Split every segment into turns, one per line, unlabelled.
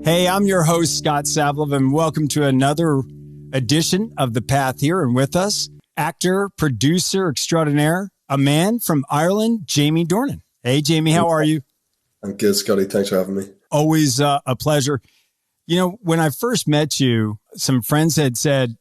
Hey, I'm your host, Scott Savlov, and welcome to another edition of The Path Here. And with us, actor, producer extraordinaire, a man from Ireland, Jamie Dornan. Hey, Jamie, how are you?
I'm good, Scotty. Thanks for having me.
Always a pleasure. You know, when I first met you, some friends had said,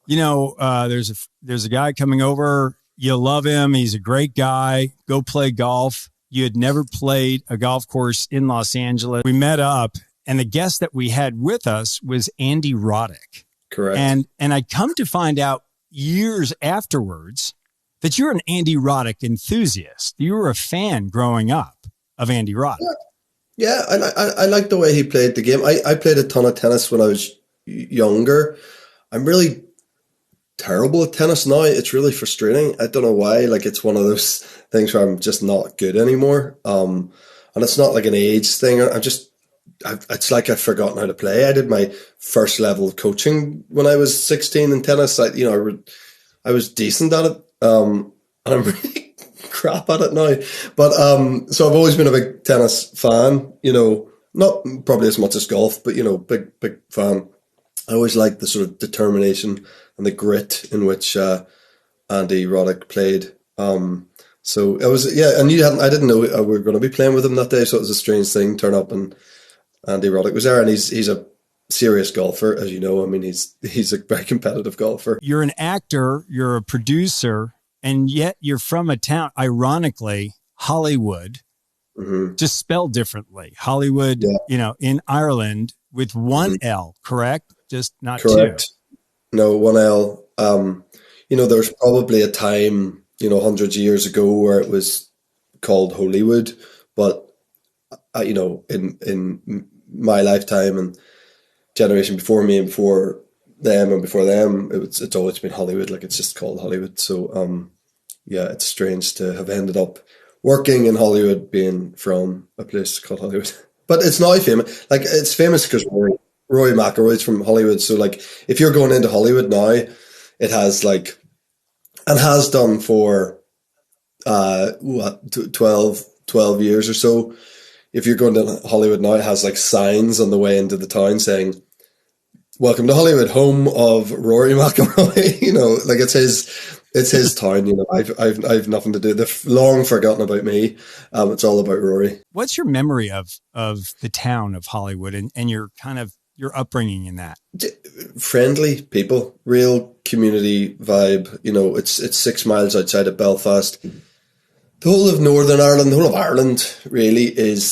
there's a guy coming over. You love him. He's a great guy. Go play golf. You had never played a golf course in Los Angeles. We met up, and the guest that we had with us was Andy Roddick.
Correct.
And I come to find out years afterwards that you're an Andy Roddick enthusiast. You were a fan growing up of Andy Roddick.
Yeah, I like the way he played the game. I played a ton of tennis when I was younger. I'm really terrible at tennis now. It's really frustrating. I don't know why. Like, it's one of those things where I'm just not good anymore. And it's not like an age thing. It's like I've forgotten how to play. I did my first level of coaching when I was 16 in tennis. I was decent at it. And I'm really crap at it now. But so I've always been a big tennis fan, not probably as much as golf, but, big fan. I always liked the sort of determination and the grit in which Andy Roddick played. So it was, and I didn't know we were going to be playing with him that day. So it was a strange thing, turn up and Andy Roddick was there, and he's a serious golfer, as you know. I mean, he's a very competitive golfer.
You're an actor, you're a producer, and yet you're from a town, ironically, Holywood, just spelled differently. Hollywood, in Ireland with one L, correct? Just not
correct.
Two.
No, one L. There's probably a time, hundreds of years ago where it was called Holywood, but in my lifetime and generation before me and before them, it's always been Hollywood. Like, it's just called Hollywood. So, it's strange to have ended up working in Hollywood, being from a place called Hollywood. But it's now famous. Like, it's famous because Rory McIlroy's from Hollywood. So, like, if you're going into Hollywood now, it has and has done for 12 years or so. If you're going to Hollywood now, it has signs on the way into the town saying, "Welcome to Hollywood, home of Rory McIlroy." It's his town. I've nothing to do. They've long forgotten about me. It's all about Rory.
What's your memory of the town of Hollywood and your upbringing in that?
Friendly people, real community vibe. It's 6 miles outside of Belfast. The whole of Northern Ireland, the whole of Ireland really is,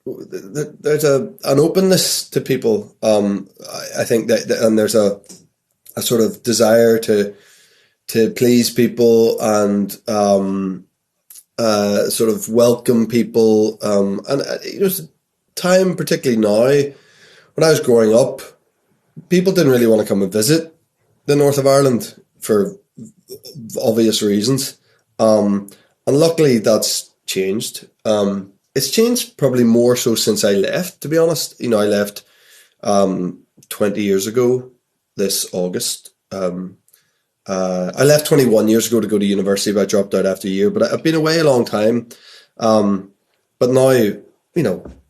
there's an openness to people. I think that, and there's a sort of desire to please people and sort of welcome people. And it's a time, particularly now, when I was growing up, people didn't really want to come and visit the north of Ireland for obvious reasons. And luckily that's changed. It's changed probably more so since I left, to be honest. I left 20 years ago this August. I left 21 years ago to go to university, but I dropped out after a year. But I've been away a long time. But now,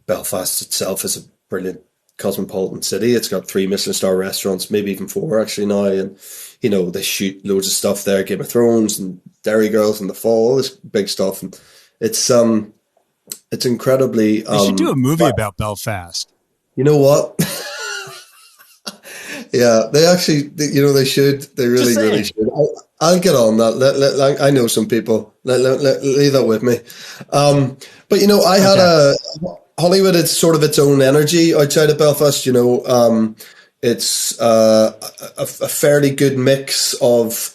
Belfast itself is a brilliant cosmopolitan city. It's got 3 Michelin star restaurants, maybe even 4 actually now. And they shoot loads of stuff there, Game of Thrones and Derry Girls in the Fall, all this big stuff. And it's incredibly...
You should do a movie about Belfast.
You know what? Yeah, they actually, they should. They really should. I'll get on that. I know some people. Leave that with me. But, I had Hollywood, it's sort of its own energy outside of Belfast, It's a fairly good mix of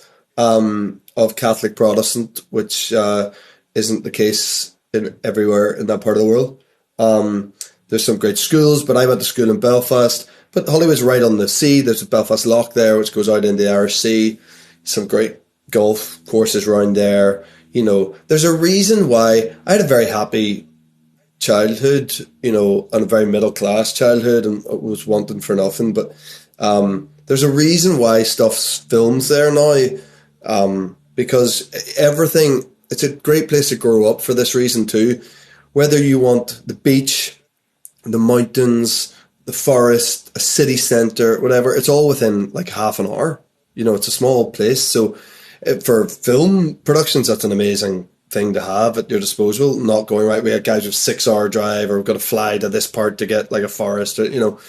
Catholic Protestant, which isn't the case everywhere in that part of the world. There's some great schools, but I went to school in Belfast. But Hollywood's right on the sea. There's a Belfast Lough there, which goes out into the Irish Sea. Some great golf courses around there. There's a reason why I had a very happy childhood, and a very middle class childhood, and was wanting for nothing. But there's a reason why stuff's filmed there now, because everything. It's a great place to grow up for this reason too. Whether you want the beach the mountains, the forest, a city center, whatever. It's all within like half an hour. You know, it's a small place. So for film productions, that's an amazing thing to have at your disposal. Not going, right, we had guys with 6 hour drive, or we've got to fly to this part to get like a forest, or, you know.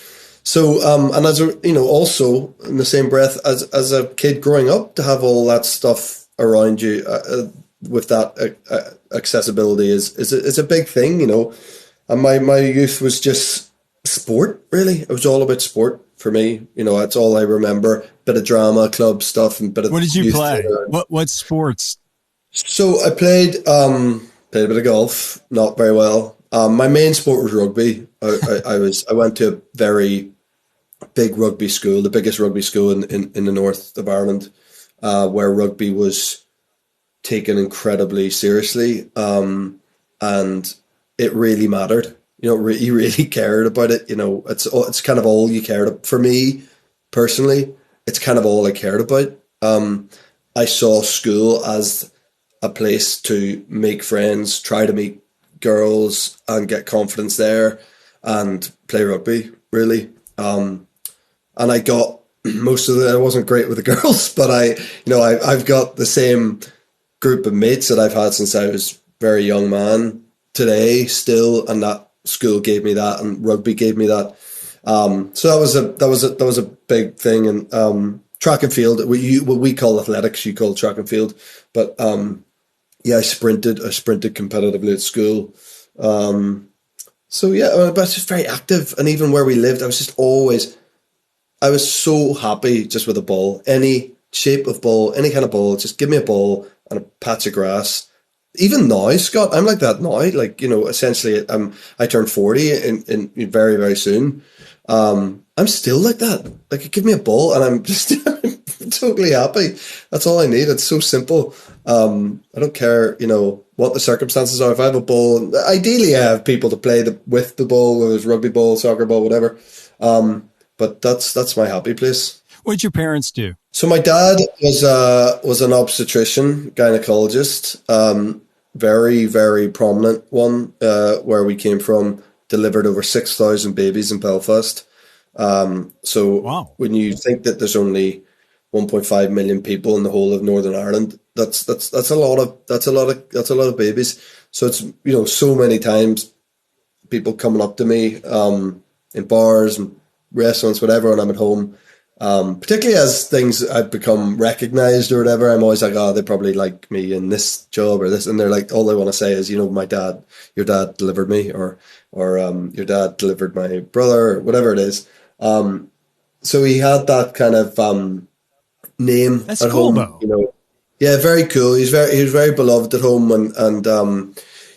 So, and as a, you know, also in the same breath, as a kid growing up, to have all that stuff around you with that accessibility is a big thing, you know. And my youth was just sport, really. It was all about sport for me. You know, that's all I remember. Bit of drama, club stuff, and bit of.
What did you play? What sports?
So I played a bit of golf, not very well. My main sport was rugby. I went to a very big rugby school, the biggest rugby school in the north of Ireland, where rugby was taken incredibly seriously, and it really mattered. You know, you really cared about it. You know, it's kind of all you cared about. For me personally, it's kind of all I cared about. I saw school as a place to make friends, try to meet girls and get confidence there, and play rugby, really. And I got most of I wasn't great with the girls, but I've got the same group of mates that I've had since I was a very young man today still, and that school gave me that, and rugby gave me that. So that was a big thing. And track and field, what we call athletics, you call track and field, but yeah, I sprinted competitively at school. So yeah, I was just very active, and even where we lived, I was so happy just with a ball, any shape of ball, any kind of ball. Just give me a ball and a patch of grass. Even now, Scott, I'm like that now. Like, you know, essentially, I turned 40 in very, very soon. I'm still like that. Like, give me a ball and I'm just totally happy. That's all I need. It's so simple. I don't care, you know, what the circumstances are. If I have a ball, ideally I have people to play with the ball, whether it's rugby ball, soccer ball, whatever. But that's my happy place.
What did your parents do?
So my dad was an obstetrician, gynecologist, very, very prominent one, where we came from, delivered over 6,000 babies in Belfast. So wow. When you think that there's only 1.5 million people in the whole of Northern Ireland, that's a lot of babies. So it's, you know, so many times people coming up to me in bars and restaurants, whatever, when I'm at home. Particularly as things I've become recognized or whatever, I'm always like, oh, they probably like me in this job or this, and they're like, all they want to say is, you know, your dad delivered me, or your dad delivered my brother, or whatever it is. So he had that kind of name. That's at cool, home, though. You know, yeah, very cool. He was very beloved at home, and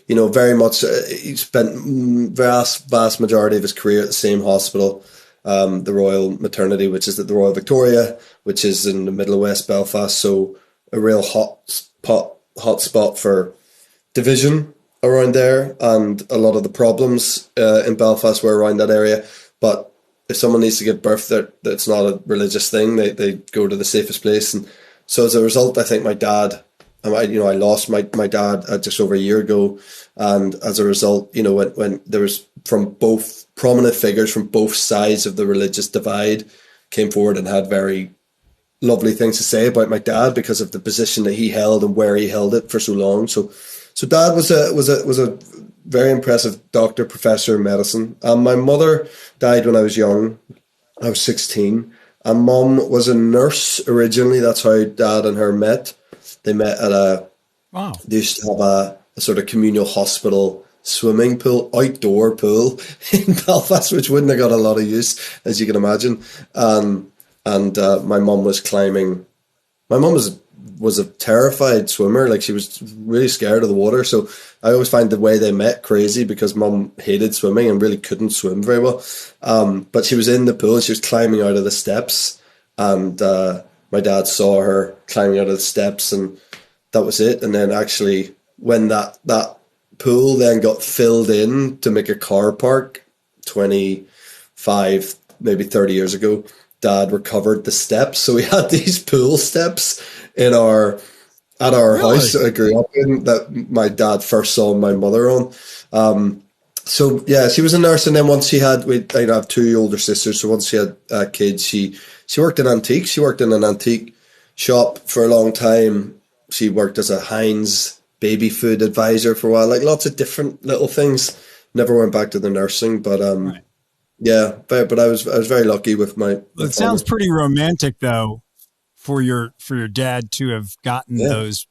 you know, very much. He spent vast majority of his career at the same hospital. The Royal Maternity, which is at the Royal Victoria, which is in the middle of West Belfast. So a real hot spot for division around there, and a lot of the problems in Belfast were around that area. But if someone needs to give birth, that's not a religious thing. They go to the safest place, and so as a result, I think my dad. I lost my dad just over a year ago, and as a result, you know, when there was from both prominent figures from both sides of the religious divide came forward and had very lovely things to say about my dad because of the position that he held and where he held it for so long. So dad was a very impressive doctor, professor in medicine. My mother died when I was young. I was 16, and mom was a nurse originally. That's how dad and her met. They met at they used to have a sort of communal hospital swimming pool, outdoor pool in Belfast, which wouldn't have got a lot of use, as you can imagine. And my mum was climbing. My mum was a terrified swimmer. Like, she was really scared of the water. So I always find the way they met crazy, because mum hated swimming and really couldn't swim very well. But she was in the pool and she was climbing out of the steps, and my dad saw her climbing out of the steps, and that was it. And then actually, when that pool then got filled in to make a car park 25, maybe 30 years ago, dad recovered the steps. So we had these pool steps at our really? House that I grew up in, that my dad first saw my mother on. So yeah, she was a nurse, and then once she had, I have two older sisters. So once she had kids, she worked in antiques. She worked in an antique shop for a long time. She worked as a Heinz baby food advisor for a while, like lots of different little things. Never went back to the nursing, but
Right.
yeah, but I was very lucky with my
It sounds pretty romantic, though, for your dad to have gotten those,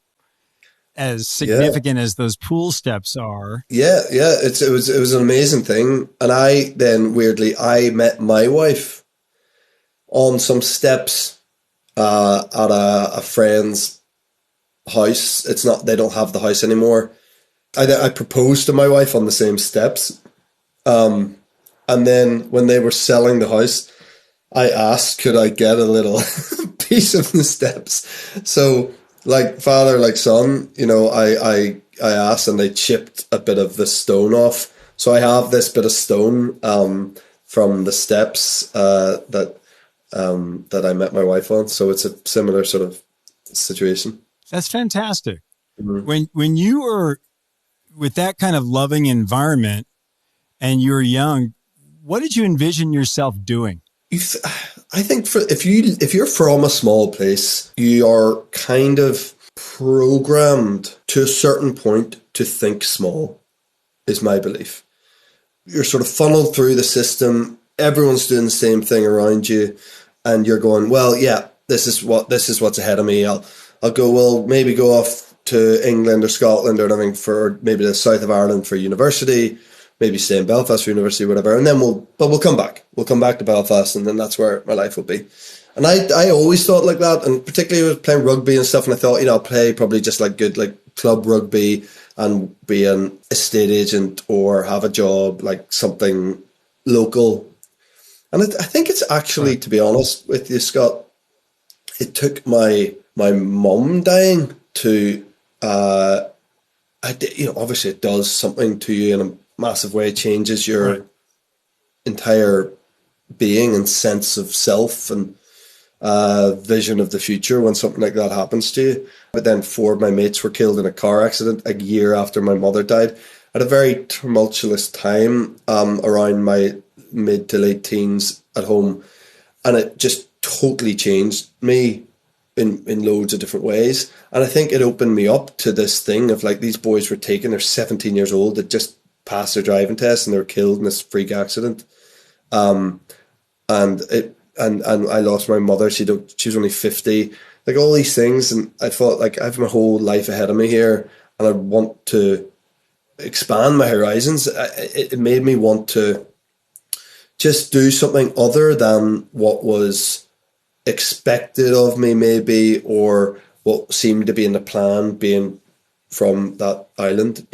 as significant as those pool steps are.
Yeah, it was an amazing thing. And I then weirdly I met my wife on some steps at a friend's house. It's not, they don't have the house anymore. I proposed to my wife on the same steps. And then when they were selling the house, I asked, could I get a little piece of the steps? So like father, like son, I asked, and they chipped a bit of the stone off. So I have this bit of stone from the steps that I met my wife on. So it's a similar sort of situation.
That's fantastic. Mm-hmm. When you were with that kind of loving environment and you were young, what did you envision yourself doing?
I think if you're from a small place, you are kind of programmed to a certain point to think small, is my belief. You're sort of funneled through the system. Everyone's doing the same thing around you, and you're going, well, yeah, this is what's ahead of me. I'll go, well, maybe go off to England or Scotland or anything, for maybe the south of Ireland for university. Maybe stay in Belfast for university, whatever, and then we'll come back. We'll come back to Belfast, and then that's where my life will be. And I always thought like that, and particularly with playing rugby and stuff. And I thought, I'll play probably just like good like club rugby and be an estate agent or have a job like something local. And I think it's actually, to be honest with you, Scott, it took my mum dying to, obviously it does something to you in a massive way, changes your entire being and sense of self and vision of the future when something like that happens to you. But then 4 of my mates were killed in a car accident a year after my mother died. At a very tumultuous time around my mid to late teens at home, and it just totally changed me in loads of different ways. And I think it opened me up to this thing of like, these boys were taken, they're 17 years old, that just passed their driving test and they were killed in this freak accident. And I lost my mother. She was only 50. Like all these things, and I thought like I have my whole life ahead of me here, and I want to expand my horizons. It made me want to just do something other than what was expected of me, maybe, or what seemed to be in the plan, being from that island,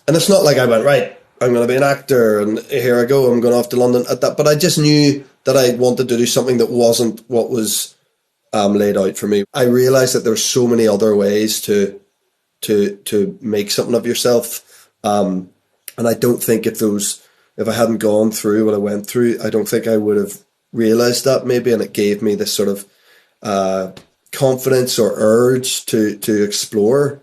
and it's not like I went, right, I'm going to be an actor and here I go, I'm going off to London at that. But I just knew that I wanted to do something that wasn't what was laid out for me. I realized that there were so many other ways to make something of yourself. And I don't think if I hadn't gone through what I went through, I don't think I would have realized that maybe. And it gave me this sort of confidence or urge to explore